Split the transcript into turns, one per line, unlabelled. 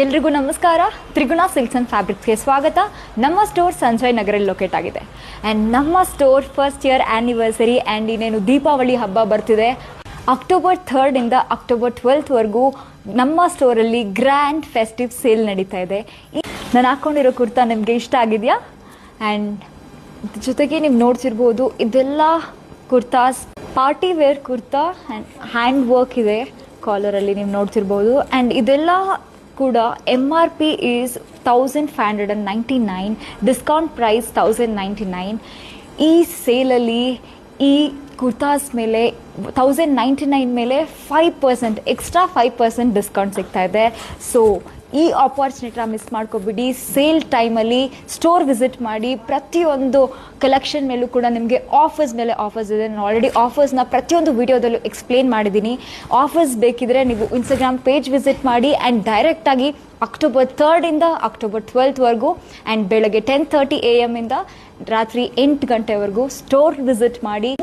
ಎಲ್ರಿಗೂ ನಮಸ್ಕಾರ. ತ್ರಿಗುಣ silks and ಫ್ಯಾಬ್ರಿಕ್ಸ್ಗೆ ಸ್ವಾಗತ. ನಮ್ಮ ಸ್ಟೋರ್ ಸಂಜಯ್ ನಗರಲ್ಲಿ ಲೊಕೇಟ್ ಆಗಿದೆ ಆ್ಯಂಡ್ ನಮ್ಮ store first year anniversary and ಇನ್ನೇನು ದೀಪಾವಳಿ ಹಬ್ಬ ಬರ್ತಿದೆ. ಅಕ್ಟೋಬರ್ 3rd ಇಂದ ಅಕ್ಟೋಬರ್ 12th ನಮ್ಮ ಸ್ಟೋರಲ್ಲಿ ಗ್ರ್ಯಾಂಡ್ ಫೆಸ್ಟಿವ್ ಸೇಲ್ ನಡೀತಾ ಇದೆ. ನಾನು ಹಾಕ್ಕೊಂಡಿರೋ ಕುರ್ತಾ ನಿಮಗೆ ಇಷ್ಟ ಆಗಿದೆಯಾ? ಆ್ಯಂಡ್ ಜೊತೆಗೆ ನೀವು ನೋಡ್ತಿರ್ಬೋದು, ಇದೆಲ್ಲ kurtas party wear kurta and hand work ಇದೆ ಕಾಲರಲ್ಲಿ, ನೀವು ನೋಡ್ತಿರ್ಬೋದು. ಆ್ಯಂಡ್ ಇದೆಲ್ಲ ಕೂಡ MRP ಈಸ್ 1599, ಡಿಸ್ಕೌಂಟ್ ಪ್ರೈಸ್ 1099. ಈ ಸೇಲಲ್ಲಿ ಈ ಕುರ್ತಾಸ್ ಮೇಲೆ 1099 ಮೇಲೆ 5% ಎಕ್ಸ್ಟ್ರಾ 5% ಡಿಸ್ಕೌಂಟ್ ಸಿಗ್ತಾ ಇದೆ. ಸೊ ಈ ಆಪರ್ಚುನಿಟಿನ ಮಿಸ್ ಮಾಡ್ಕೊಬಿಡಿ. ಸೇಲ್ ಟೈಮಲ್ಲಿ ಸ್ಟೋರ್ ವಿಸಿಟ್ ಮಾಡಿ. ಪ್ರತಿಯೊಂದು ಕಲೆಕ್ಷನ್ ಮೇಲೂ ಕೂಡ ನಿಮಗೆ ಆಫರ್ಸ್ ಮೇಲೆ ಆಫರ್ಸ್ ಇದೆ. ನಾನು ಆಲ್ರೆಡಿ ಆಫರ್ಸ್ನ ಪ್ರತಿಯೊಂದು ವಿಡಿಯೋದಲ್ಲೂ ಎಕ್ಸ್ಪ್ಲೇನ್ ಮಾಡಿದ್ದೀನಿ. ಆಫರ್ಸ್ ಬೇಕಿದ್ರೆ ನೀವು ಇನ್ಸ್ಟಾಗ್ರಾಮ್ ಪೇಜ್ ವಿಸಿಟ್ ಮಾಡಿ ಆ್ಯಂಡ್ ಡೈರೆಕ್ಟಾಗಿ ಅಕ್ಟೋಬರ್ 3rd ಇಂದ ಅಕ್ಟೋಬರ್ 12th ಆ್ಯಂಡ್ ಬೆಳಗ್ಗೆ 10:30 AM ಇಂದ ರಾತ್ರಿ 8 ಗಂಟೆವರೆಗೂ ಸ್ಟೋರ್ ವಿಸಿಟ್ ಮಾಡಿ.